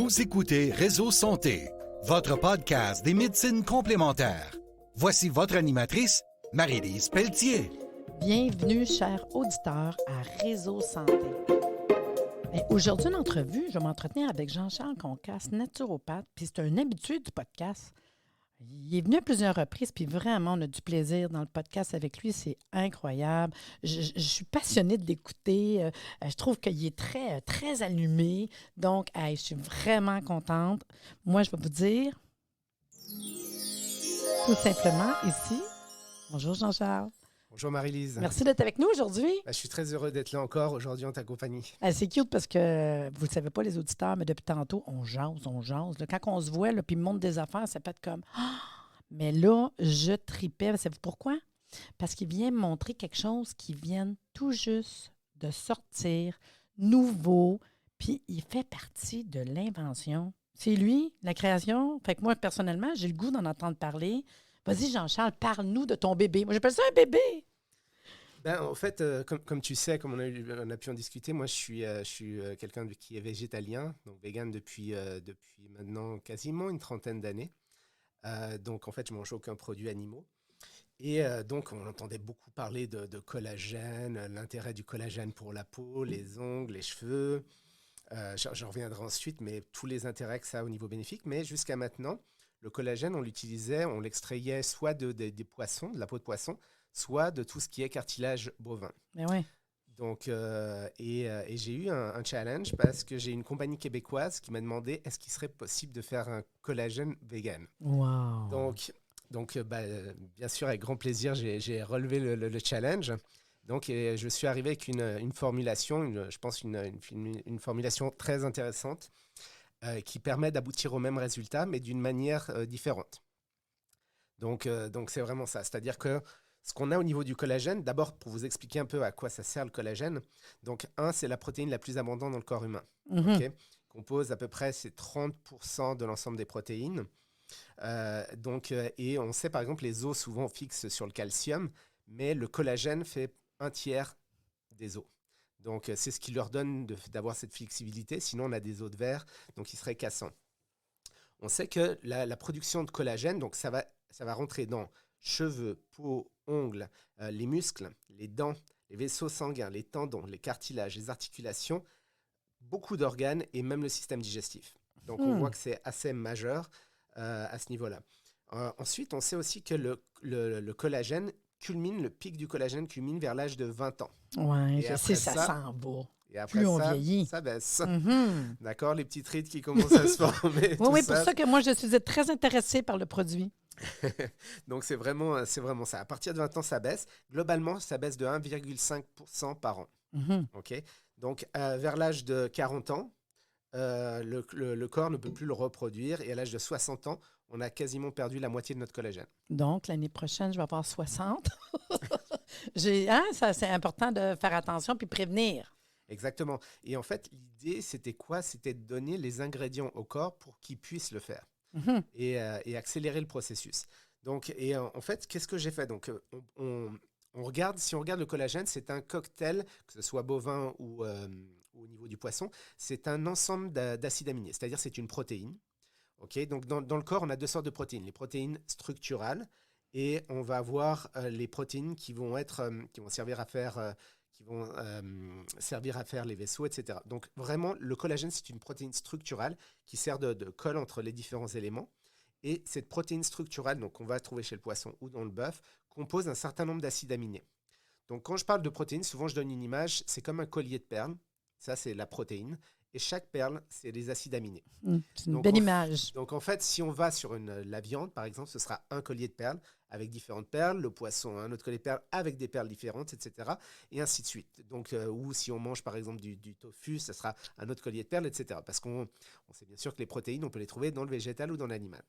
Vous écoutez Réseau Santé, votre podcast des médecines complémentaires. Voici votre animatrice, Marie-Lise Pelletier. Bienvenue, chers auditeurs, à Réseau Santé. Bien, aujourd'hui, une entrevue, je vais m'entretenir avec Jean-Charles Concasse, naturopathe, puis c'est un habitué du podcast. Il est venu à plusieurs reprises, puis vraiment, on a du plaisir dans le podcast avec lui. C'est incroyable. Je suis passionnée de l'écouter. Je trouve qu'il est très, très allumé. Donc, je suis vraiment contente. Moi, je vais vous dire, tout simplement, ici, bonjour Jean-Charles. Bonjour Marie-Lise. Merci d'être avec nous aujourd'hui. Je suis très heureux d'être là encore aujourd'hui en ta compagnie. C'est cute parce que vous ne le savez pas, les auditeurs, mais depuis tantôt, on jase. Là, quand on se voit, puis il me montre des affaires, ça peut être comme ah! Mais là, je tripais. Savez-vous pourquoi? Parce qu'il vient me montrer quelque chose qui vient tout juste de sortir, nouveau, puis il fait partie de l'invention. C'est lui, la création. Fait que moi, personnellement, j'ai le goût d'en entendre parler. Vas-y, Jean-Charles, parle-nous de ton bébé. Moi, j'appelle ça un bébé. En fait, comme tu sais, comme on a pu en discuter, moi, je suis quelqu'un qui est végétalien, donc vegan depuis maintenant quasiment une trentaine d'années. Donc, en fait, je ne mange aucun produit animaux. Et donc, on entendait beaucoup parler de collagène, l'intérêt du collagène pour la peau, les ongles, les cheveux. J'en reviendrai ensuite, mais tous les intérêts que ça a au niveau bénéfique. Mais jusqu'à maintenant, le collagène, on l'extrayait soit des poissons, de la peau de poisson, soit de tout ce qui est cartilage bovin. Mais ouais. Donc, et j'ai eu un challenge parce que j'ai une compagnie québécoise qui m'a demandé est-ce qu'il serait possible de faire un collagène vegan. Wow. Donc bien sûr, avec grand plaisir, j'ai relevé le challenge. Donc, je suis arrivé avec une formulation, je pense une formulation très intéressante qui permet d'aboutir au même résultat, mais d'une manière différente. Donc, c'est vraiment ça. C'est-à-dire que ce qu'on a au niveau du collagène, d'abord, pour vous expliquer un peu à quoi ça sert le collagène, donc, c'est la protéine la plus abondante dans le corps humain. Mm-hmm. Okay, compose à peu près 30% de l'ensemble des protéines. Et on sait, par exemple, les os souvent fixent sur le calcium, mais le collagène fait un tiers des os. Donc, c'est ce qui leur donne d'avoir cette flexibilité. Sinon, on a des os de verre, donc ils seraient cassants. On sait que la production de collagène, donc ça va rentrer dans cheveux, peau, ongles, les muscles, les dents, les vaisseaux sanguins, les tendons, les cartilages, les articulations, beaucoup d'organes et même le système digestif. Donc, on voit que c'est assez majeur à ce niveau-là. Ensuite, on sait aussi que le collagène le pic du collagène culmine vers l'âge de 20 ans. Oui, je sais, ça s'en va. Et après plus on vieillit. Ça baisse. Mm-hmm. D'accord, les petites rides qui commencent à se former. Oui, pour ça que moi, je suis très intéressée par le produit. Donc, c'est vraiment ça. À partir de 20 ans, ça baisse. Globalement, ça baisse de 1,5% par an. Mm-hmm. Okay, donc, vers l'âge de 40 ans, le corps ne peut plus le reproduire. Et à l'âge de 60 ans, on a quasiment perdu la moitié de notre collagène. Donc, l'année prochaine, je vais avoir 60. Ça, c'est important de faire attention puis prévenir. Exactement. Et en fait, l'idée, c'était quoi? C'était de donner les ingrédients au corps pour qu'il puisse le faire et accélérer le processus. Donc, en fait, qu'est-ce que j'ai fait? Donc, si on regarde le collagène, c'est un cocktail, que ce soit bovin ou au niveau du poisson, c'est un ensemble d'acides aminés, c'est-à-dire c'est une protéine. Okay, donc, dans le corps, on a deux sortes de protéines. Les protéines structurales et on va avoir les protéines qui vont servir à faire les vaisseaux, etc. Donc, vraiment, le collagène, c'est une protéine structurale qui sert de colle entre les différents éléments. Et cette protéine structurale, donc, qu'on va trouver chez le poisson ou dans le bœuf, compose un certain nombre d'acides aminés. Donc, quand je parle de protéines, souvent, je donne une image. C'est comme un collier de perles. Ça, c'est la protéine. Et chaque perle, c'est les acides aminés. C'est une belle image. Donc, en fait, si on va sur la viande, par exemple, ce sera un collier de perles avec différentes perles, le poisson, un autre collier de perles avec des perles différentes, etc. Et ainsi de suite. Donc, ou si on mange, par exemple, du tofu, ce sera un autre collier de perles, etc. Parce qu'on sait bien sûr que les protéines, on peut les trouver dans le végétal ou dans l'animal.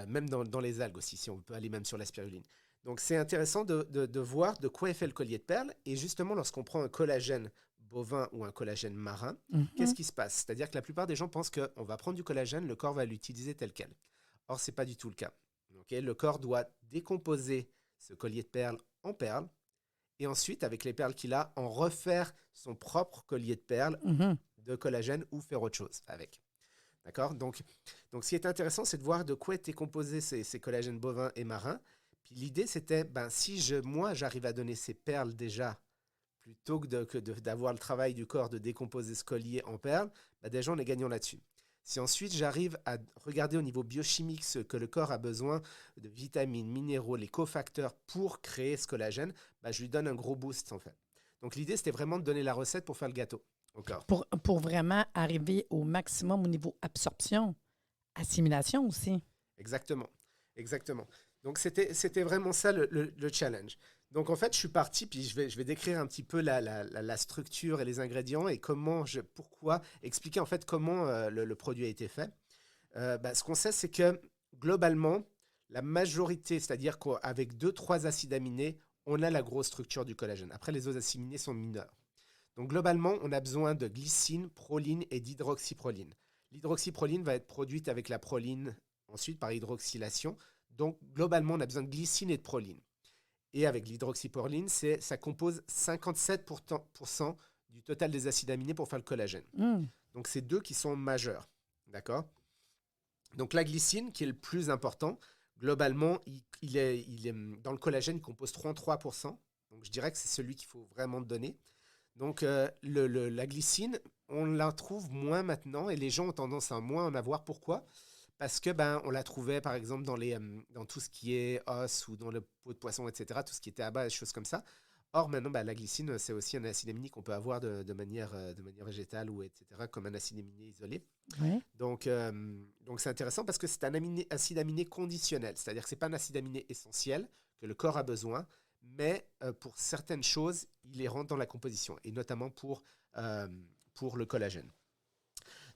Même dans les algues aussi, si on peut aller même sur la spiruline. Donc, c'est intéressant de voir de quoi est fait le collier de perles. Et justement, lorsqu'on prend un collagène bovin ou un collagène marin, qu'est-ce qui se passe? C'est-à-dire que la plupart des gens pensent qu'on va prendre du collagène, le corps va l'utiliser tel quel. Or, ce n'est pas du tout le cas. Okay, le corps doit décomposer ce collier de perles en perles et ensuite, avec les perles qu'il a, en refaire son propre collier de perles de collagène ou faire autre chose avec. D'accord? Donc, ce qui est intéressant, c'est de voir de quoi étaient composés ces collagènes bovins et marins. Puis l'idée, c'était, si moi, j'arrive à donner ces perles déjà, plutôt d'avoir le travail du corps de décomposer ce collier en perles, déjà, on est gagnant là-dessus. Si ensuite, j'arrive à regarder au niveau biochimique ce que le corps a besoin de vitamines, minéraux, les cofacteurs pour créer ce collagène, je lui donne un gros boost, en fait. Donc, l'idée, c'était vraiment de donner la recette pour faire le gâteau au corps. Pour vraiment arriver au maximum au niveau absorption, assimilation aussi. Exactement. Donc, c'était vraiment ça le challenge. Donc, en fait, je suis parti, puis je vais décrire un petit peu la structure et les ingrédients et pourquoi, expliquer en fait comment le produit a été fait. Ce qu'on sait, c'est que globalement, la majorité, c'est-à-dire qu'avec 2-3 acides aminés, on a la grosse structure du collagène. Après, les autres acides aminés sont mineurs. Donc, globalement, on a besoin de glycine, proline et d'hydroxyproline. L'hydroxyproline va être produite avec la proline ensuite par hydroxylation. Donc, globalement, on a besoin de glycine et de proline. Et avec l'hydroxyproline, ça compose 57% du total des acides aminés pour faire le collagène. Donc, c'est 2 qui sont majeurs. D'accord? Donc, la glycine, qui est le plus important, globalement, il est dans le collagène, il compose 33%. Donc, je dirais que c'est celui qu'il faut vraiment donner. Donc, la glycine, on la trouve moins maintenant et les gens ont tendance à moins en avoir. Pourquoi? Parce que on la trouvait, par exemple, dans tout ce qui est os ou dans le pot de poisson, etc., tout ce qui était à bas, des choses comme ça. Or, maintenant, la glycine, c'est aussi un acide aminé qu'on peut avoir de manière végétale ou etc., comme un acide aminé isolé. Ouais. Donc, c'est intéressant parce que c'est un acide aminé conditionnel. C'est-à-dire que ce n'est pas un acide aminé essentiel que le corps a besoin, mais pour certaines choses, il les rentre dans la composition, et notamment pour le collagène.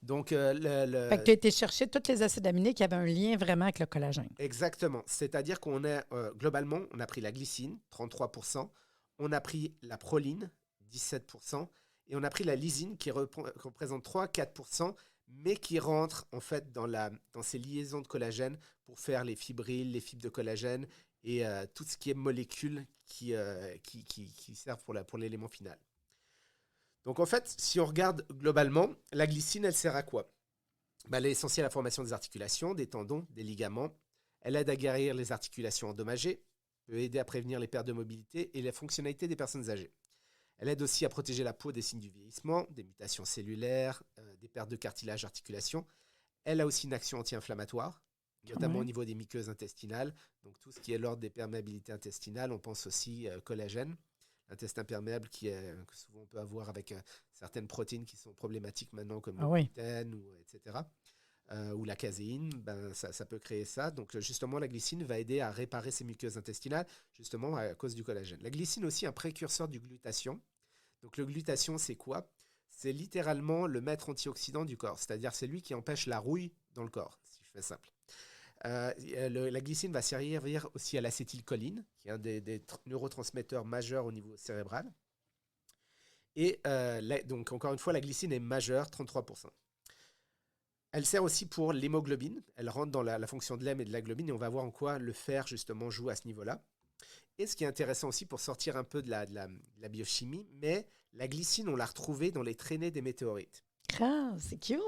Donc, Fait que tu as été chercher tous les acides aminés qui avaient un lien vraiment avec le collagène. Exactement. C'est-à-dire qu'on a, globalement, on a pris la glycine, 33%, on a pris la proline, 17%, et on a pris la lysine qui représente 3-4%, mais qui rentre en fait dans ces liaisons de collagène pour faire les fibrilles, les fibres de collagène et tout ce qui est molécules qui servent pour l'élément final. Donc en fait, si on regarde globalement, la glycine, elle sert à quoi? Elle est essentielle à la formation des articulations, des tendons, des ligaments. Elle aide à guérir les articulations endommagées, peut aider à prévenir les pertes de mobilité et la fonctionnalité des personnes âgées. Elle aide aussi à protéger la peau des signes du vieillissement, des mutations cellulaires, des pertes de cartilage, articulation. Elle a aussi une action anti-inflammatoire, notamment au niveau des muqueuses intestinales. Donc tout ce qui est l'ordre des perméabilités intestinales, on pense aussi collagène. Intestin perméable que souvent on peut avoir avec certaines protéines qui sont problématiques maintenant, comme le gluten, etc. Ou la caséine, ça peut créer ça. Donc justement, la glycine va aider à réparer ces muqueuses intestinales, justement à cause du collagène. La glycine aussi, un précurseur du glutathion. Donc le glutathion, c'est quoi? C'est littéralement le maître antioxydant du corps, c'est-à-dire c'est lui qui empêche la rouille dans le corps, si je fais simple. La glycine va servir aussi à l'acétylcholine, qui est un des neurotransmetteurs majeurs au niveau cérébral. Et donc, encore une fois, la glycine est majeure, 33%. Elle sert aussi pour l'hémoglobine. Elle rentre dans la fonction de l'hème et de la globine, et on va voir en quoi le fer, justement, joue à ce niveau-là. Et ce qui est intéressant aussi, pour sortir un peu de la biochimie, mais la glycine, on l'a retrouvée dans les traînées des météorites. Ah, c'est cute!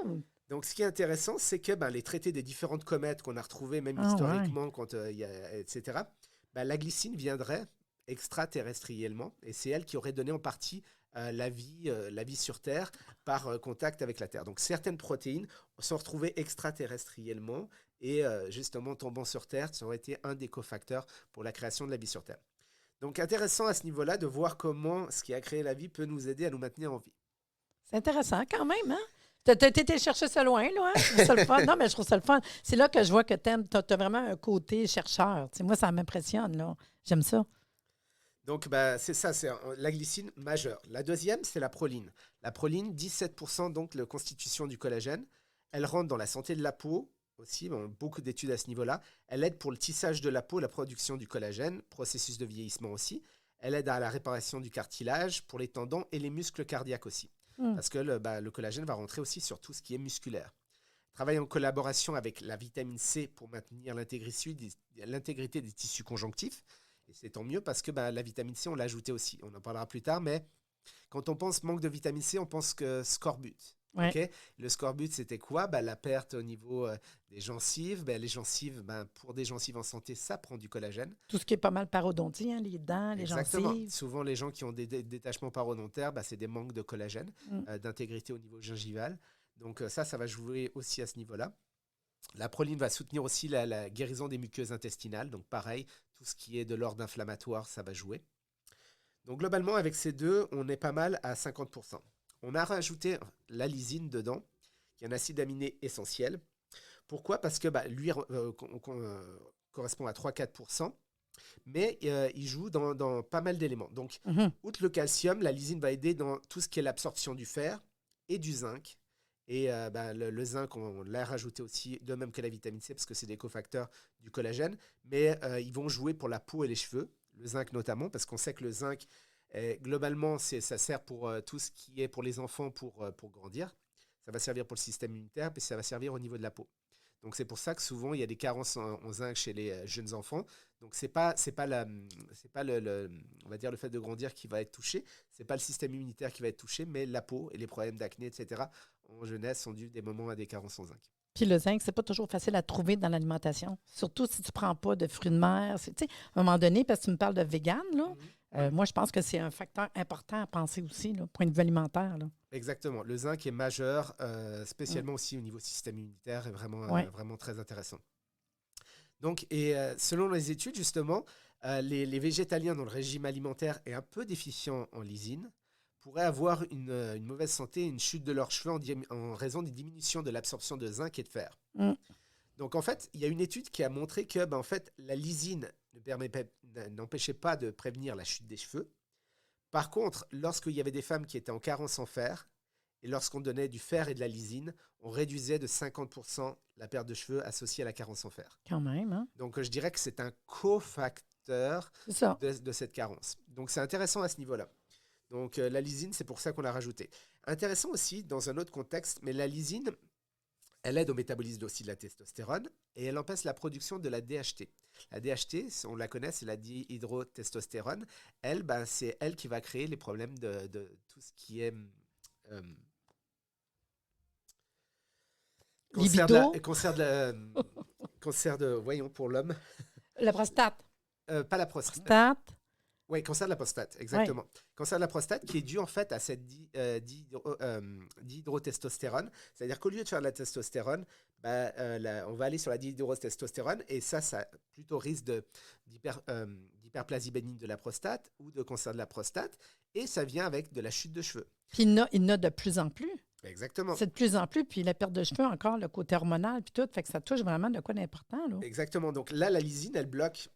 Donc, ce qui est intéressant, c'est que les traités des différentes comètes qu'on a retrouvées, même historiquement, quand etc., la glycine viendrait extraterrestriellement, et c'est elle qui aurait donné en partie la vie sur Terre par contact avec la Terre. Donc, certaines protéines sont retrouvées extraterrestriellement, et justement, tombant sur Terre, ça aurait été un des cofacteurs pour la création de la vie sur Terre. Donc, intéressant à ce niveau-là de voir comment ce qui a créé la vie peut nous aider à nous maintenir en vie. C'est intéressant quand même, hein? T'as été chercher ça loin, là, hein? Je trouve ça le fun. Non, mais je trouve ça le fun. C'est là que je vois que t'as vraiment un côté chercheur. T'sais, moi, ça m'impressionne, là. J'aime ça. Donc, c'est ça, c'est la glycine majeure. La deuxième, c'est la proline. La proline, 17%, donc, la constitution du collagène. Elle rentre dans la santé de la peau aussi, beaucoup d'études à ce niveau-là. Elle aide pour le tissage de la peau, la production du collagène, processus de vieillissement aussi. Elle aide à la réparation du cartilage, pour les tendons et les muscles cardiaques aussi. Parce que le collagène va rentrer aussi sur tout ce qui est musculaire. Travaille en collaboration avec la vitamine C pour maintenir l'intégrité des tissus conjonctifs. Et c'est tant mieux parce que la vitamine C, on l'a ajoutée aussi. On en parlera plus tard, mais quand on pense manque de vitamine C, on pense que scorbut. Ouais. OK? Le scorbut, c'était quoi? La perte au niveau des gencives. Les gencives, pour des gencives en santé, ça prend du collagène. Tout ce qui est pas mal parodontie, hein, les dents, les Exactement. gencives. Souvent, les gens qui ont des détachements parodontaires, c'est des manques de collagène, d'intégrité au niveau gingival. Donc ça va jouer aussi à ce niveau-là. La proline va soutenir aussi la guérison des muqueuses intestinales. Donc pareil, tout ce qui est de l'ordre inflammatoire, ça va jouer. Donc globalement, avec ces deux, on est pas mal à 50%. On a rajouté la lysine dedans, qui est un acide aminé essentiel. Pourquoi? Parce que lui correspond à 3-4%, mais il joue dans pas mal d'éléments. Donc, outre le calcium, la lysine va aider dans tout ce qui est l'absorption du fer et du zinc. Et le zinc, on l'a rajouté aussi, de même que la vitamine C, parce que c'est des cofacteurs du collagène. Mais ils vont jouer pour la peau et les cheveux, le zinc notamment, parce qu'on sait que le zinc, globalement, ça sert pour tout ce qui est pour les enfants pour grandir. Ça va servir pour le système immunitaire, puis ça va servir au niveau de la peau. Donc c'est pour ça que souvent il y a des carences en zinc chez les jeunes enfants. Donc c'est pas on va dire le fait de grandir qui va être touché, c'est pas le système immunitaire qui va être touché, mais la peau et les problèmes d'acné, etc. en jeunesse sont dus des moments à des carences en zinc. Puis le zinc, c'est pas toujours facile à trouver dans l'alimentation. Surtout si tu prends pas de fruits de mer. À un moment donné, parce que tu me parles de vegan, là, moi, je pense que c'est un facteur important à penser aussi, là, point de vue alimentaire. Là. Exactement. Le zinc est majeur, spécialement aussi au niveau système immunitaire, est vraiment, vraiment très intéressant. Donc, selon les études, justement, les végétaliens dont le régime alimentaire est un peu déficient en lysine pourraient avoir une mauvaise santé et une chute de leurs cheveux en raison des diminutions de l'absorption de zinc et de fer. Donc, en fait, il y a une étude qui a montré que en fait, la lysine n'empêchait pas de prévenir la chute des cheveux. Par contre, lorsqu'il y avait des femmes qui étaient en carence en fer, et lorsqu'on donnait du fer et de la lysine, on réduisait de 50% la perte de cheveux associée à la carence en fer. Quand même, hein? Donc, je dirais que c'est un cofacteur de cette carence. Donc, c'est intéressant à ce niveau-là. Donc, la lysine, c'est pour ça qu'on l'a rajouté. Intéressant aussi, dans un autre contexte, mais la lysine, elle aide au métabolisme aussi de la testostérone et elle empêche la production de la DHT. La DHT, on la connaît, c'est la dihydrotestostérone. Elle, c'est elle qui va créer les problèmes de tout ce qui est cancer de, voyons, pour l'homme. La prostate. Pas la prostate. Prostate. Oui, cancer de la prostate, exactement. Ouais. Cancer de la prostate qui est dû en fait à cette dihydrotestostérone. C'est-à-dire qu'au lieu de faire de la testostérone, on va aller sur la dihydrotestostérone et ça plutôt risque d'hyperplasie bénigne de la prostate ou de cancer de la prostate et ça vient avec de la chute de cheveux. Puis il y en a de plus en plus. Exactement. C'est de plus en plus, puis la perte de cheveux encore, le côté hormonal, puis tout, fait que ça touche vraiment de quoi d'important. Là. Exactement. Donc là, la lysine, elle bloque,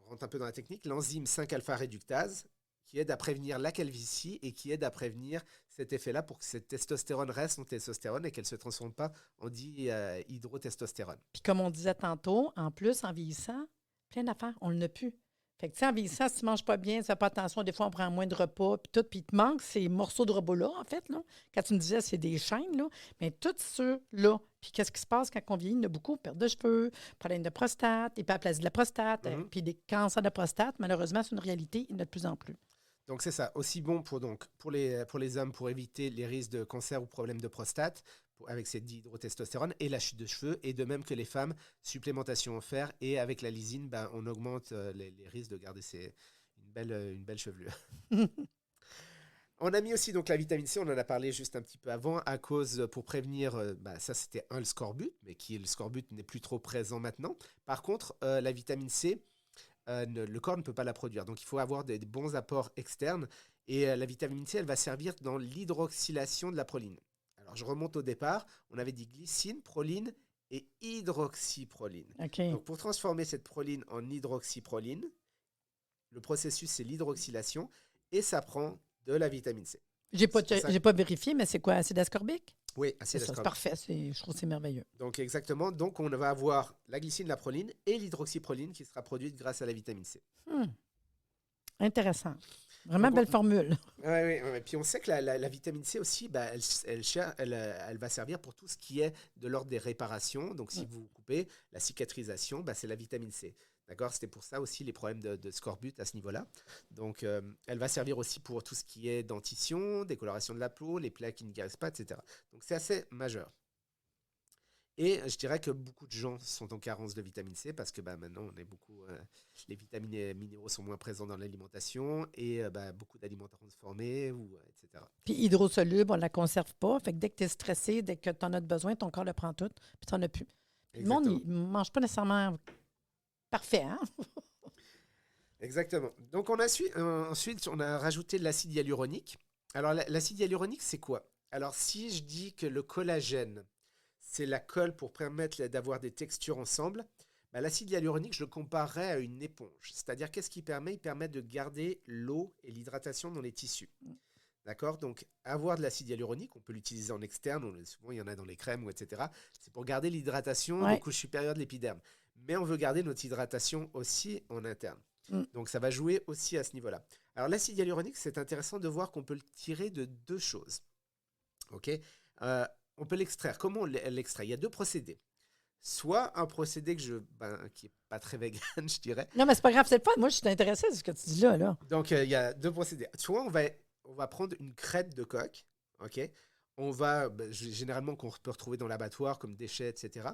on rentre un peu dans la technique, l'enzyme 5-alpha-réductase qui aide à prévenir la calvitie et qui aide à prévenir cet effet-là pour que cette testostérone reste en testostérone et qu'elle ne se transforme pas en dihydrotestostérone. Puis comme on disait tantôt, en plus, en vieillissant, plein d'affaires, on ne l'a plus. Fait que, tu sais, en vieillissant, si tu ne manges pas bien, tu fais pas attention, des fois, on prend moins de repas, puis tout, puis il te manque ces morceaux de robots-là, en fait, là. Quand tu me disais, c'est des chaînes, là. Mais tous ceux-là, puis qu'est-ce qui se passe quand on vieillit? Il y en a beaucoup, perte de cheveux, problème de prostate, hyperplasie de la prostate, puis des cancers de prostate. Malheureusement, c'est une réalité, il y en a de plus en plus. Donc, c'est ça. Aussi bon pour les hommes, pour éviter les risques de cancer ou problèmes de prostate, avec cette dihydrotestostérone et la chute de cheveux, et de même que les femmes, supplémentation en fer, et avec la lysine, on augmente les risques de garder une belle chevelure. On a mis aussi donc la vitamine C, on en a parlé juste un petit peu avant, à cause pour prévenir, ça c'était le scorbut, mais le scorbut n'est plus trop présent maintenant. Par contre, la vitamine C, le corps ne peut pas la produire, donc il faut avoir des bons apports externes, et la vitamine C, elle va servir dans l'hydroxylation de la proline. Alors, je remonte au départ, on avait dit glycine, proline et hydroxyproline. Okay. Donc, pour transformer cette proline en hydroxyproline, le processus, c'est l'hydroxylation et ça prend de la vitamine C. J'ai pas vérifié, mais c'est quoi, acide ascorbique? Oui, acide ascorbique. C'est parfait, je trouve que c'est merveilleux. Donc, exactement. Donc, on va avoir la glycine, la proline et l'hydroxyproline qui sera produite grâce à la vitamine C. Intéressant. Vraiment belle formule. Oui. Puis on sait que la vitamine C aussi, elle va servir pour tout ce qui est de l'ordre des réparations. Donc, si vous coupez la cicatrisation, c'est la vitamine C. D'accord, c'était pour ça aussi les problèmes de scorbut à ce niveau-là. Donc, elle va servir aussi pour tout ce qui est dentition, décoloration de la peau, les plaies qui ne guérissent pas, etc. Donc, c'est assez majeur. Et je dirais que beaucoup de gens sont en carence de vitamine C parce que maintenant, on est beaucoup, les vitamines et minéraux sont moins présents dans l'alimentation et beaucoup d'aliments transformés, etc. Puis hydrosoluble, on ne la conserve pas. Fait que dès que tu es stressé, dès que tu en as besoin, ton corps le prend tout, puis tu n'en as plus. Puis le monde, Exactement. il ne mange pas nécessairement parfait, hein? Exactement. Donc, ensuite, on a rajouté de l'acide hyaluronique. Alors, l'acide hyaluronique, c'est quoi? Alors, si je dis que le collagène, c'est la colle pour permettre d'avoir des textures ensemble, l'acide hyaluronique, je le comparerais à une éponge. C'est-à-dire, qu'est-ce qu'il permet? Il permet de garder l'eau et l'hydratation dans les tissus. D'accord? Donc, avoir de l'acide hyaluronique, on peut l'utiliser en externe, souvent il y en a dans les crèmes, etc. C'est pour garder l'hydratation des couches supérieures de l'épiderme. Mais on veut garder notre hydratation aussi en interne. Donc, ça va jouer aussi à ce niveau-là. Alors, l'acide hyaluronique, c'est intéressant de voir qu'on peut le tirer de deux choses. OK? On peut l'extraire. Comment on l'extrait? Il y a deux procédés. Soit un procédé qui n'est pas très vegan, je dirais. Non, mais c'est pas grave, c'est pas. Moi, je suis intéressée de ce que tu dis là. Donc, il y a deux procédés. Soit on va prendre une crête de coque, OK? On va, généralement, qu'on peut retrouver dans l'abattoir comme déchets, etc.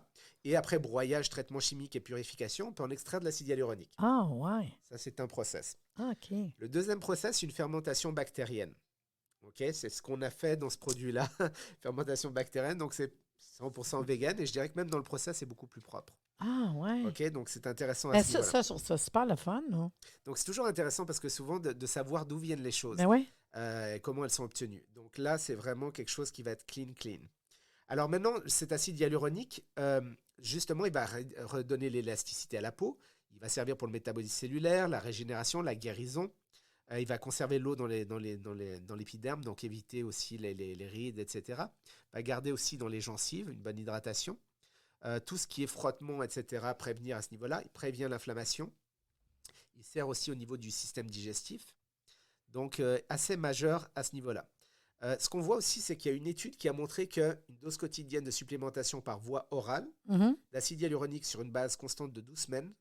Et après broyage, traitement chimique et purification, on peut en extraire de l'acide hyaluronique. Ah, ouais. Ça, c'est un process. Ah, OK. Le deuxième process, c'est une fermentation bactérienne. OK? C'est ce qu'on a fait dans ce produit-là, fermentation bactérienne. Donc, c'est 100% vegan. Et je dirais que même dans le process, c'est beaucoup plus propre. Ah, ouais. OK? Donc, c'est intéressant à ce niveau-là. Ça, je trouve ça super le fun, non? Donc, c'est toujours intéressant parce que souvent, de savoir d'où viennent les choses. Ben oui. Comment elles sont obtenues. Donc là, c'est vraiment quelque chose qui va être clean. Alors maintenant, cet acide hyaluronique, justement, il va redonner l'élasticité à la peau. Il va servir pour le métabolisme cellulaire, la régénération, la guérison. Il va conserver l'eau dans l'épiderme, donc éviter aussi les rides, etc. Il va garder aussi dans les gencives une bonne hydratation. Tout ce qui est frottement, etc., prévenir à ce niveau-là. Il prévient l'inflammation. Il sert aussi au niveau du système digestif. Donc, assez majeur à ce niveau-là. Ce qu'on voit aussi, c'est qu'il y a une étude qui a montré qu'une dose quotidienne de supplémentation par voie orale d'acide hyaluronique sur une base constante de 12 semaines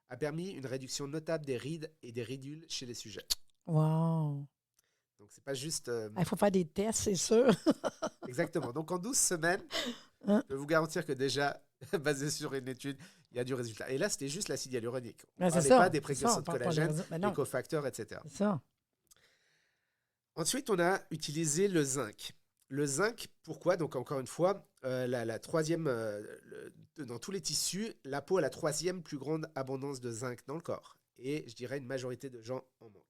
a permis une réduction notable des rides et des ridules chez les sujets. Wow! Donc, c'est pas juste... Il faut faire des tests, c'est sûr. Exactement. Donc, en 12 semaines, je peux vous garantir que déjà, basé sur une étude, il y a du résultat. Et là, c'était juste l'acide hyaluronique. On ne parlait pas des précurseurs de collagène, des cofacteurs, etc. C'est ça. Ensuite, on a utilisé le zinc. Le zinc, pourquoi? Donc, encore une fois, la troisième, dans tous les tissus, la peau a la troisième plus grande abondance de zinc dans le corps. Et je dirais une majorité de gens en manquent.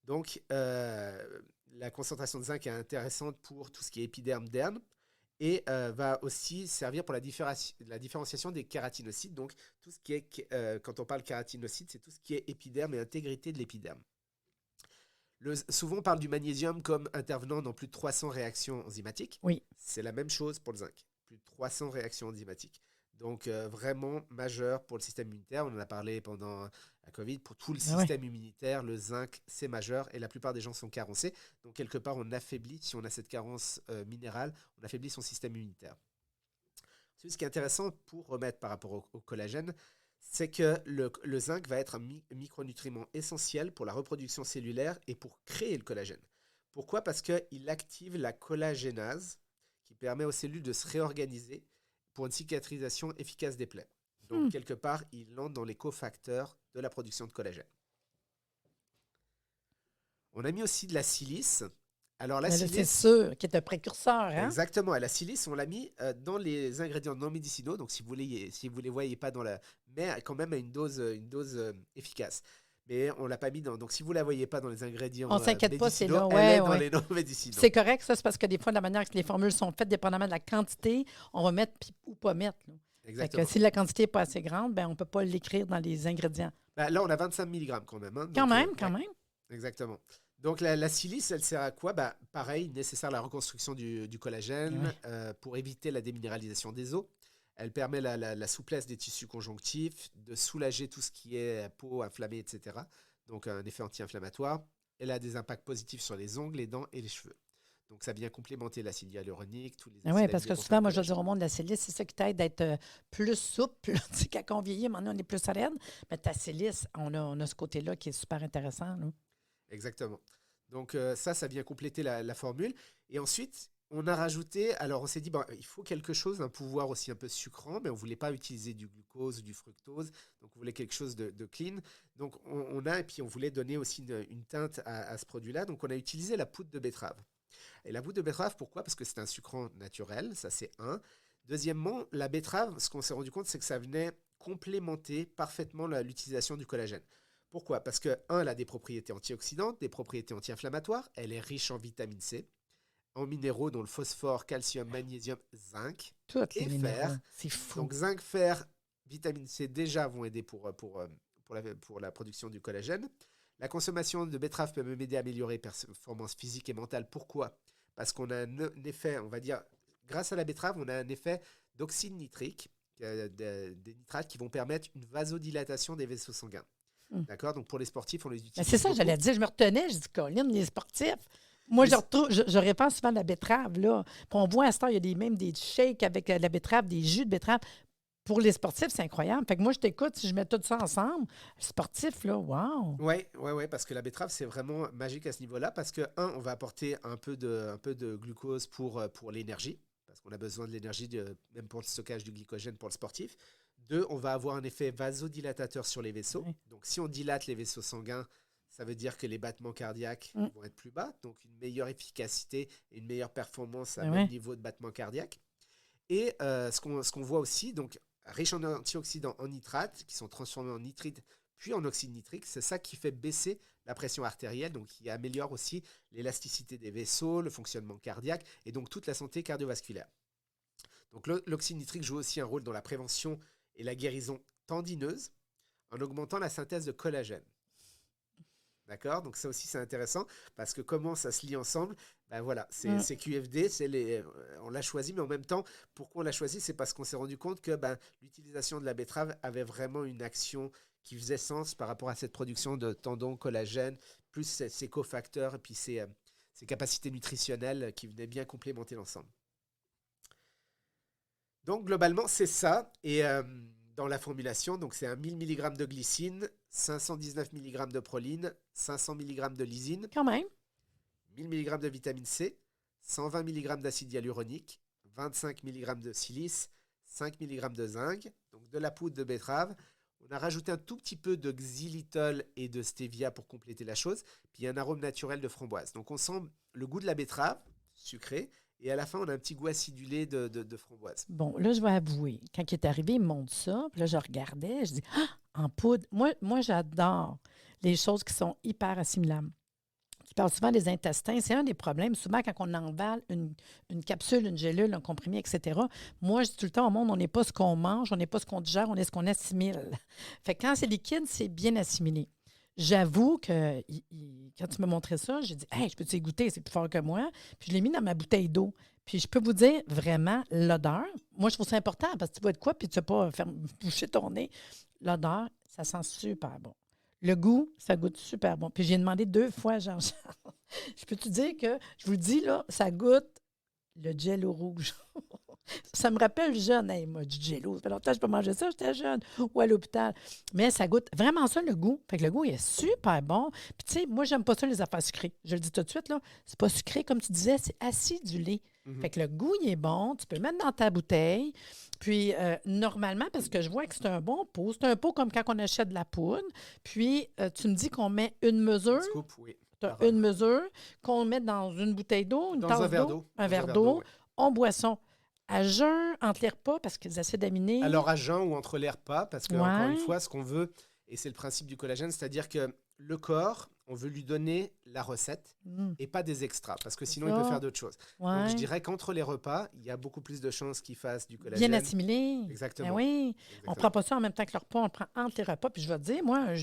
Donc, la concentration de zinc est intéressante pour tout ce qui est épiderme-derme et va aussi servir pour la différenciation des kératinocytes. Donc, tout ce qui est, quand on parle kératinocytes, c'est tout ce qui est épiderme et intégrité de l'épiderme. Souvent, on parle du magnésium comme intervenant dans plus de 300 réactions enzymatiques. Oui. C'est la même chose pour le zinc. Plus de 300 réactions enzymatiques. Donc, vraiment majeur pour le système immunitaire. On en a parlé pendant la COVID. Pour tout le système immunitaire, le zinc, c'est majeur. Et la plupart des gens sont carencés. Donc, quelque part, on affaiblit, si on a cette carence minérale, on affaiblit son système immunitaire. Ce qui est intéressant pour remettre par rapport au collagène, c'est que le zinc va être un micronutriment essentiel pour la reproduction cellulaire et pour créer le collagène. Pourquoi? Parce qu'il active la collagénase qui permet aux cellules de se réorganiser pour une cicatrisation efficace des plaies. Donc, quelque part, il entre dans les cofacteurs de la production de collagène. On a mis aussi de la silice. Alors, la silice, c'est sûr, qui est un précurseur. Hein? Exactement. La silice, on l'a mis dans les ingrédients non médicinaux. Donc, si vous ne les voyez pas dans la... Mais quand même à une dose efficace. Mais on ne l'a pas mis dans... Donc, si vous ne la voyez pas dans les ingrédients on s'inquiète pas, c'est là. Elle est dans les non médicinaux. C'est correct, ça. C'est parce que des fois, de la manière que les formules sont faites, dépendamment de la quantité, on va mettre ou pas mettre. Là. Exactement. Si la quantité n'est pas assez grande, on ne peut pas l'écrire dans les ingrédients. Là, on a 25 mg quand même. Hein. Donc, quand même. Exactement. Donc, la silice, elle sert à quoi? Pareil, nécessaire à la reconstruction du collagène pour éviter la déminéralisation des os. Elle permet la souplesse des tissus conjonctifs, de soulager tout ce qui est peau inflammée, etc. Donc, un effet anti-inflammatoire. Elle a des impacts positifs sur les ongles, les dents et les cheveux. Donc, ça vient complémenter l'acide hyaluronique, tous les Oui, acides parce que aminés pour souvent, faire moi, le je veux dire collagène. au monde, la silice, c'est ça qui t'aide d'être plus souple. Tu sais, quand on vieillit, maintenant, on est plus raide. Mais ta silice, on a ce côté-là qui est super intéressant. Là. Exactement. Donc, ça vient compléter la formule. Et ensuite, on a rajouté, alors on s'est dit, bon, il faut quelque chose, un pouvoir aussi un peu sucrant, mais on ne voulait pas utiliser du glucose ou du fructose, donc on voulait quelque chose de clean. Donc et puis on voulait donner aussi une teinte à ce produit-là, donc on a utilisé la poudre de betterave. Et la poudre de betterave, pourquoi? Parce que c'est un sucrant naturel, ça c'est un. Deuxièmement, la betterave, ce qu'on s'est rendu compte, c'est que ça venait complémenter parfaitement l'utilisation du collagène. Pourquoi? Parce que, elle a des propriétés antioxydantes, des propriétés anti-inflammatoires, elle est riche en vitamine C, en minéraux dont le phosphore, calcium, magnésium, zinc Tous les et minéraux. fer. C'est fou. Donc zinc, fer, vitamine C déjà vont aider pour la production du collagène. La consommation de betterave peut même aider à améliorer les performances physiques et mentales. Pourquoi? Parce qu'on a un effet, on va dire, grâce à la betterave, on a un effet d'oxyde nitrique, des nitrates qui vont permettre une vasodilatation des vaisseaux sanguins. D'accord? Donc pour les sportifs, on les utilise Mais c'est ça, beaucoup. j'allais dire. Je me retenais. Je dis, Colin, les sportifs. Moi, Oui, je répands souvent la betterave. Là. Puis on voit à ce temps, il y a même des shakes avec la betterave, des jus de betterave. Pour les sportifs, c'est incroyable. Fait que moi, je t'écoute, si je mets tout ça ensemble, sportif, là, wow! Ouais, parce que la betterave, c'est vraiment magique à ce niveau-là, parce que, on va apporter un peu de glucose pour l'énergie, parce qu'on a besoin de l'énergie, même pour le stockage du glycogène pour le sportif. 2, on va avoir un effet vasodilatateur sur les vaisseaux. Oui. Donc, si on dilate les vaisseaux sanguins, ça veut dire que les battements cardiaques vont être plus bas, donc une meilleure efficacité et une meilleure performance à même niveau de battement cardiaque. Et ce qu'on voit aussi, donc, riche en antioxydants, en nitrates, qui sont transformés en nitrites, puis en oxyde nitrique, c'est ça qui fait baisser la pression artérielle, donc qui améliore aussi l'élasticité des vaisseaux, le fonctionnement cardiaque, et donc toute la santé cardiovasculaire. Donc l'oxyde nitrique joue aussi un rôle dans la prévention et la guérison tendineuse, en augmentant la synthèse de collagène. D'accord? Donc ça aussi, c'est intéressant, parce que comment ça se lie ensemble? Ben voilà, c'est QFD, on l'a choisi, mais en même temps, pourquoi on l'a choisi? C'est parce qu'on s'est rendu compte que l'utilisation de la betterave avait vraiment une action qui faisait sens par rapport à cette production de tendons, collagène, plus ses cofacteurs, et puis ses capacités nutritionnelles qui venaient bien complémenter l'ensemble. Donc globalement, c'est ça. Et dans la formulation, donc c'est un 1000 mg de glycine, 519 mg de proline, 500 mg de lysine, Quand même. 1000 mg de vitamine C, 120 mg d'acide hyaluronique, 25 mg de silice, 5 mg de zinc, donc de la poudre de betterave. On a rajouté un tout petit peu de xylitol et de stevia pour compléter la chose, puis un arôme naturel de framboise. Donc on sent le goût de la betterave, sucré, et à la fin, on a un petit goût acidulé de framboise. Bon, là, je vais avouer, quand il est arrivé, il me montre ça, puis là, je regardais, je dis, en poudre. Moi, j'adore les choses qui sont hyper assimilables. Tu parles souvent des intestins. C'est un des problèmes. Souvent, quand on avale une capsule, une gélule, un comprimé, etc., moi, je dis tout le temps au monde, on n'est pas ce qu'on mange, on n'est pas ce qu'on digère, on est ce qu'on assimile. Fait que quand c'est liquide, c'est bien assimilé. J'avoue que quand tu me montrais ça, j'ai dit, hey, je peux-tu y goûter? C'est plus fort que moi. Puis je l'ai mis dans ma bouteille d'eau. Puis je peux vous dire vraiment l'odeur. Moi, je trouve ça important parce que tu bois de quoi puis tu ne vas pas faire boucher ton nez. L'odeur, ça sent super bon. Le goût, ça goûte super bon. Puis j'ai demandé 2 fois à Jean-Charles. Je peux te dire que, je vous le dis, là, ça goûte le Jello rouge. Ça me rappelle jeune, hey, moi, du Jello. Ça fait longtemps que je n'ai pas mangé ça, j'étais jeune ou à l'hôpital. Mais ça goûte vraiment ça, le goût. Fait que le goût, il est super bon. Puis, tu sais, moi, j'aime pas ça, les affaires sucrées. Je le dis tout de suite, là. C'est pas sucré, comme tu disais, c'est acidulé. Fait que le goût, il est bon. Tu peux le mettre dans ta bouteille. Puis, normalement, parce que je vois que c'est un bon pot, c'est un pot comme quand on achète de la poudre. Puis, tu me dis qu'on met une mesure. Une scoop, oui. Une mesure qu'on met dans une bouteille d'eau, une tasse d'eau. Un verre d'eau. Un verre d'eau. Ouais. On boisson. À jeun, entre les repas, parce que les acides aminés... Alors à jeun ou entre les repas, parce que, encore une fois, ce qu'on veut, et c'est le principe du collagène, c'est-à-dire que le corps, on veut lui donner la recette et pas des extras, parce que sinon, il peut faire d'autres choses. Ouais. Donc je dirais qu'entre les repas, il y a beaucoup plus de chances qu'il fasse du collagène. Bien assimilé. Exactement. Ben oui. Exactement. On ne prend pas ça en même temps que le repas, on le prend entre les repas. Puis je vais te dire, moi,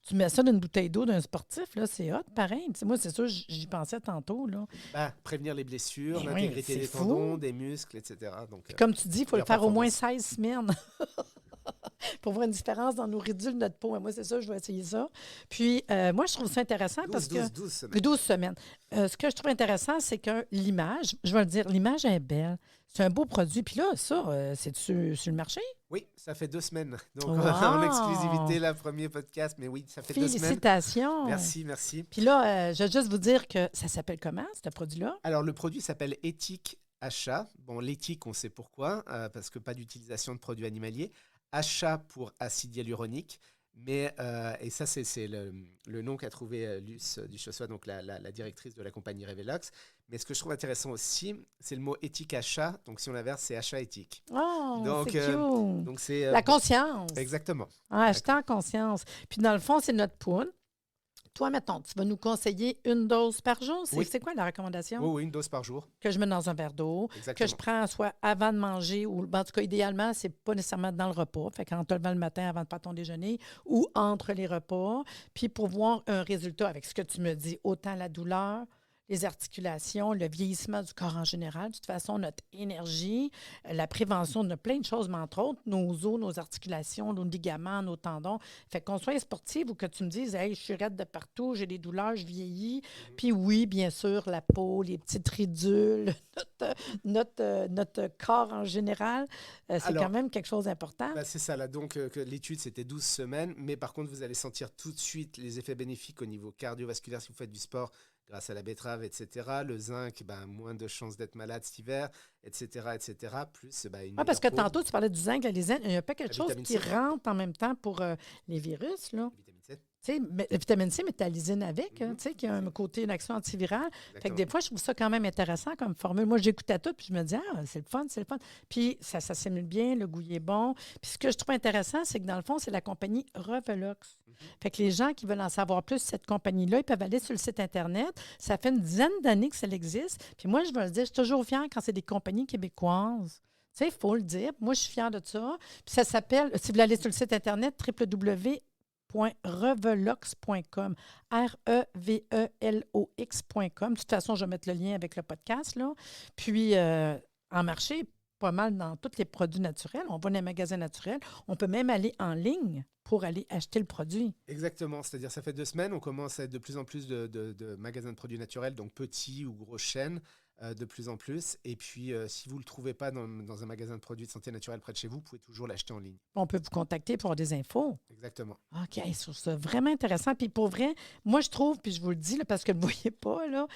tu mets ça dans une bouteille d'eau d'un sportif, là, c'est hot, pareil. Tu sais, moi, c'est ça, j'y pensais tantôt. Là. Prévenir les blessures, Ben l'intégrité oui, des tendons, des muscles, etc. Donc, comme tu dis, il faut le faire au moins performance. 16 semaines pour voir une différence dans nos ridules de notre peau. Et moi, c'est ça, je vais essayer ça. Puis, moi, je trouve ça intéressant parce que... 12 semaines. 12 semaines. Ce que je trouve intéressant, c'est que l'image, je vais le dire, l'image est belle. C'est un beau produit. Puis là, ça, c'est sur le marché? Oui, ça fait 2 semaines. Donc, Wow! en exclusivité, le premier podcast. Mais oui, ça fait 2 semaines. Félicitations! Merci. Puis là, je vais juste vous dire que ça s'appelle comment, ce produit-là? Alors, le produit s'appelle Éthique Achat. Bon, l'éthique, on sait pourquoi, parce que pas d'utilisation de produits animaliers. Achat pour acide hyaluronique. Mais, et ça, c'est le nom qu'a trouvé Luce Duchossois, donc la directrice de la compagnie Revelox. Mais ce que je trouve intéressant aussi, c'est le mot éthique achat. Donc, si on l'inverse, c'est achat éthique. Oh, Donc, c'est cute! Donc c'est, La conscience. Exactement. Ah, acheter en conscience. Puis dans le fond, c'est notre poudre. Toi, mettons, tu vas nous conseiller une dose par jour. Oui. C'est quoi la recommandation? Oui, une dose par jour. Que je mets dans un verre d'eau, Exactement. que je prends soit avant de manger ou, en tout cas, idéalement, c'est pas nécessairement dans le repas. Fait qu'en te levant le matin avant de faire ton déjeuner ou entre les repas. Puis pour voir un résultat avec ce que tu me dis, autant la douleur, les articulations, le vieillissement du corps en général, de toute façon, notre énergie, la prévention de plein de choses, mais entre autres, nos os, nos articulations, nos ligaments, nos tendons. Fait qu'on soit sportive ou que tu me dises, hey, je suis raide de partout, j'ai des douleurs, je vieillis. Puis oui, bien sûr, la peau, les petites ridules, notre corps en général, c'est Alors, quand même quelque chose d'important. Bah, c'est ça, là. Donc, que l'étude, c'était 12 semaines. Mais par contre, vous allez sentir tout de suite les effets bénéfiques au niveau cardiovasculaire si vous faites du sport grâce à la betterave, etc. Le zinc, moins de chances d'être malade cet hiver, etc. Plus, une Parce que meilleure peau. tantôt, tu parlais du zinc, il n'y a pas quelque La chose vitamine qui C. rentre en même temps pour les virus, là. Vitamine C. Tu sais, la vitamine C, mais tu as l'isine avec, Mhm. tu sais, qui a un côté, une action antivirale. Fait que Exactement. des fois, je trouve ça quand même intéressant comme formule. Moi, j'écoutais tout, puis je me disais, ah, c'est le fun. Puis ça s'assimile bien, le goût il est bon. Puis ce que je trouve intéressant, c'est que dans le fond, c'est la compagnie Revelox. Fait que les gens qui veulent en savoir plus sur cette compagnie-là, ils peuvent aller sur le site Internet. Ça fait une dizaine d'années que ça existe. Puis moi, je vais le dire, je suis toujours fière quand c'est des compagnies québécoises. Tu sais, il faut le dire. Moi, je suis fière de ça. Puis ça s'appelle, si vous voulez aller sur le site Internet, www.revelox.com. REVELOX.com. De toute façon, je vais mettre le lien avec le podcast, là. Puis, en marché, pas mal dans tous les produits naturels. On va dans les magasins naturels. On peut même aller en ligne pour aller acheter le produit. Exactement, c'est-à-dire ça fait 2 semaines, on commence à être de plus en plus de magasins de produits naturels, donc petits ou grosses chaînes, de plus en plus. Et puis, si vous ne le trouvez pas dans un magasin de produits de santé naturelle près de chez vous, vous pouvez toujours l'acheter en ligne. On peut vous contacter pour avoir des infos. Exactement. OK, je trouve ça vraiment intéressant. Puis pour vrai, moi, je trouve, puis je vous le dis, là, parce que vous ne le voyez pas, là,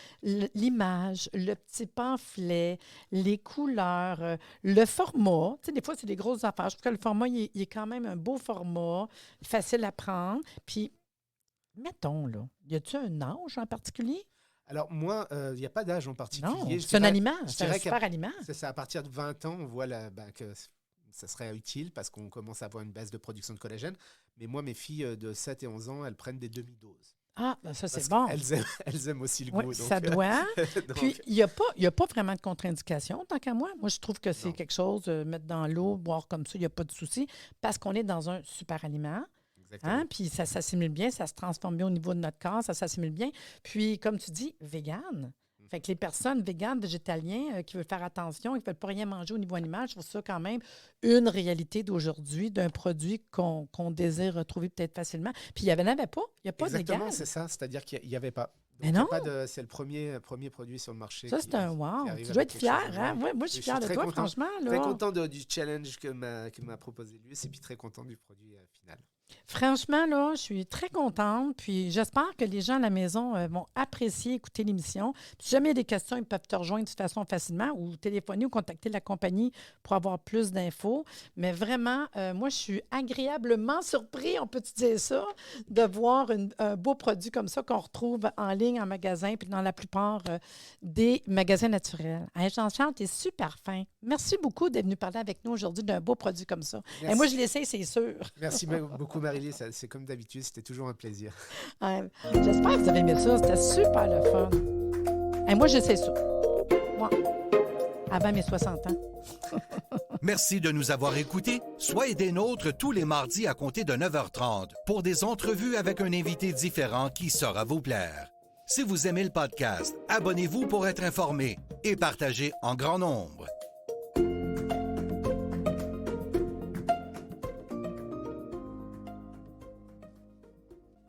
l'image, le petit pamphlet, les couleurs, le format. Tu sais, des fois, c'est des grosses affaires. Je trouve que le format, il est quand même un beau format, facile à prendre. Puis, mettons, là, y a-tu un âge en particulier? Alors moi, il n'y a pas d'âge en particulier. Non, Je c'est un dirais- aliment, je c'est un dirais super aliment. C'est ça, à partir de 20 ans, on voit que ça serait utile parce qu'on commence à avoir une baisse de production de collagène. Mais moi, mes filles de 7 et 11 ans, elles prennent des demi-doses. Ah, ben ça, c'est Parce bon. Elles aiment aussi le Oui, goût. ça donc, doit. donc, Puis, il n'y a pas vraiment de contre-indication, tant qu'à moi. Moi, je trouve que c'est Non. quelque chose, mettre dans l'eau, boire comme ça, il n'y a pas de souci, parce qu'on est dans un super aliment. exactement. Hein? Puis, ça s'assimile bien, ça se transforme bien au niveau de notre corps, ça s'assimile bien. Puis, comme tu dis, vegan. Fait que les personnes véganes, végétaliens, qui veulent faire attention, qui ne veulent pas rien manger au niveau animal, je trouve ça quand même une réalité d'aujourd'hui d'un produit qu'on désire retrouver peut-être facilement. Puis, il n'y avait pas. Il n'y a pas de Exactement, vegan. c'est ça. C'est-à-dire qu'il n'y avait pas. Mais Donc, il y a non. pas de- c'est le premier produit sur le marché. Ça, c'est un wow. Tu dois être fier, hein? Ouais, moi, je suis fière de très toi, content. franchement. Très Là. content du challenge que m'a proposé Luce et puis très content du produit final. Franchement, là, je suis très contente. Puis j'espère que les gens à la maison vont apprécier écouter l'émission. Puis si jamais il y a des questions, ils peuvent te rejoindre de toute façon facilement ou téléphoner ou contacter la compagnie pour avoir plus d'infos. Mais vraiment, moi, je suis agréablement surpris, on peut-tu dire ça, de voir un beau produit comme ça qu'on retrouve en ligne, en magasin, puis dans la plupart des magasins naturels. Hey, Jean-Charles, tu es super fin. Merci beaucoup d'être venu parler avec nous aujourd'hui d'un beau produit comme ça. Et moi, je l'essaie, c'est sûr. Merci beaucoup, Marie-Lise. C'est comme d'habitude, c'était toujours un plaisir. J'espère que vous avez aimé ça. C'était super le fun. Et moi, j'essaie ça. Moi, avant mes 60 ans. Merci de nous avoir écoutés. Soyez des nôtres tous les mardis à compter de 9h30 pour des entrevues avec un invité différent qui saura vous plaire. Si vous aimez le podcast, abonnez-vous pour être informé et partagez en grand nombre.